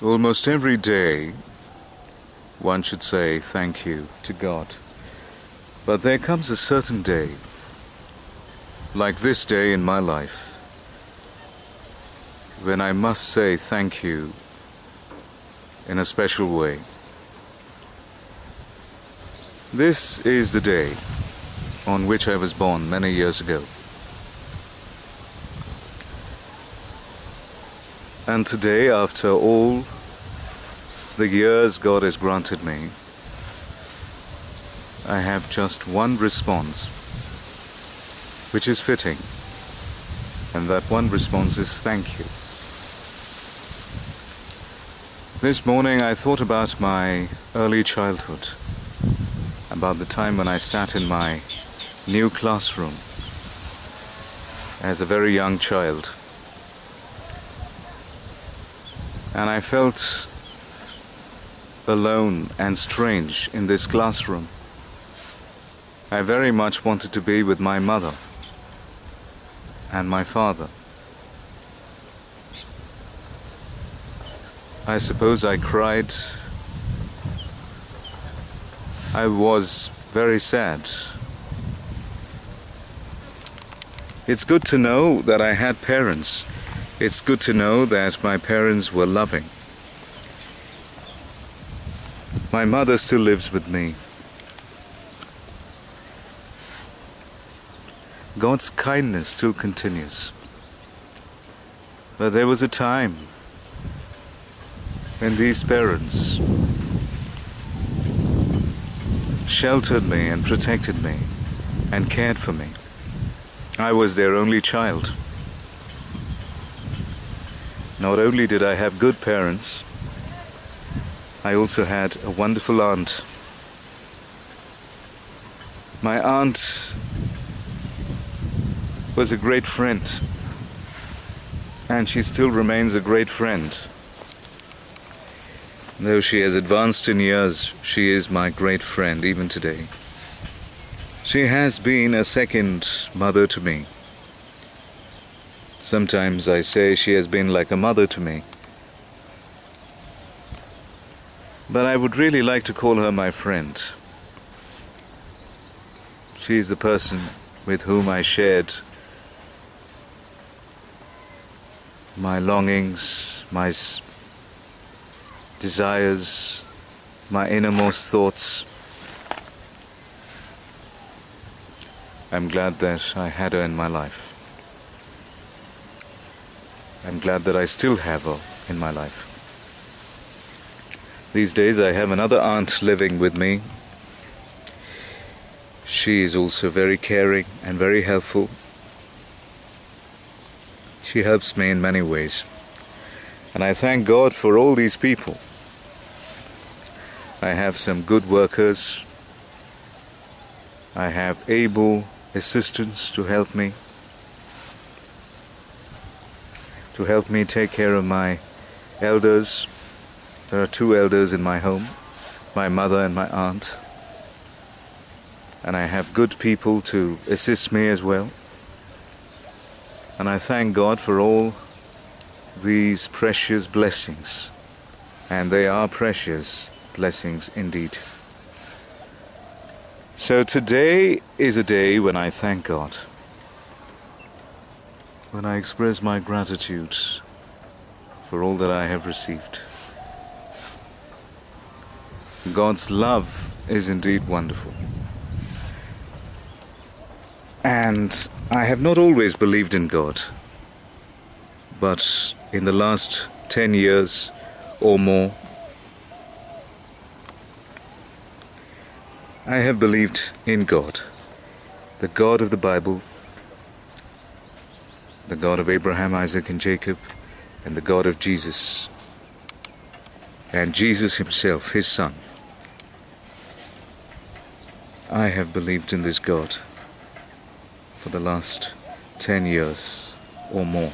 Almost every day, one should say thank you to God. But there comes a certain day, like this day in my life, when I must say thank you in a special way. This is the day on which I was born many years ago. And today, after all the years God has granted me, I have just one response, which is fitting, and that one response is thank you. This morning I thought about my early childhood, about the time when I sat in my new classroom as a very young child. And I felt alone and strange in this classroom. I very much wanted to be with my mother and my father. I suppose I cried. I was very sad. It's good to know that I had parents. It's good to know that my parents were loving. My mother still lives with me. God's kindness still continues. But there was a time when these parents sheltered me and protected me and cared for me. I was their only child. Not only did I have good parents, I also had a wonderful aunt. My aunt was a great friend, and she still remains a great friend. Though she has advanced in years, she is my great friend even today. She has been a second mother to me. Sometimes I say she has been like a mother to me. But I would really like to call her my friend. She is the person with whom I shared my longings, my desires, my innermost thoughts. I'm glad that I had her in my life. I'm glad that I still have her in my life. These days I have another aunt living with me. She is also very caring and very helpful. She helps me in many ways. And I thank God for all these people. I have some good workers. I have able assistants to help me take care of my elders. There are two elders in my home, my mother and my aunt. And I have good people to assist me as well. And I thank God for all these precious blessings. And they are precious blessings indeed. So today is a day when I thank God. When I express my gratitude for all that I have received. God's love is indeed wonderful. And I have not always believed in God, but in the last 10 years or more, I have believed in God, the God of the Bible, the God of Abraham, Isaac, and Jacob, and the God of Jesus, and Jesus himself, his Son. I have believed in this God for the last 10 years or more,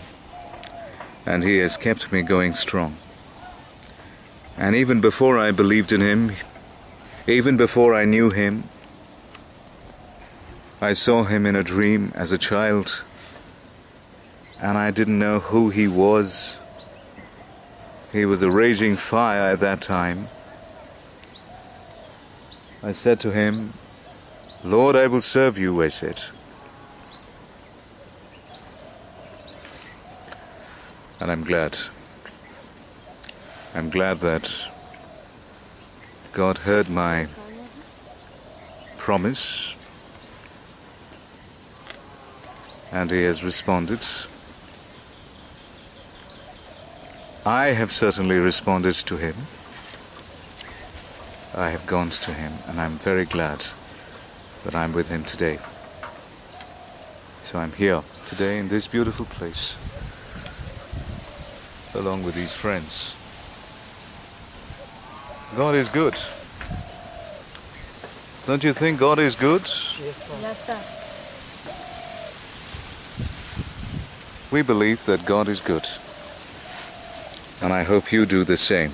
and he has kept me going strong. And even before I believed in him, even before I knew him, I saw him in a dream as a child, and I didn't know who he was. He was a raging fire at that time. I said to him, "Lord, I will serve you," I said. And I'm glad. I'm glad that God heard my promise and He has responded. I have certainly responded to Him. I have gone to Him, and I'm very glad that I'm with Him today. So I'm here today in this beautiful place, along with these friends. God is good. Don't you think God is good? Yes, sir. Yes, sir. We believe that God is good. And I hope you do the same.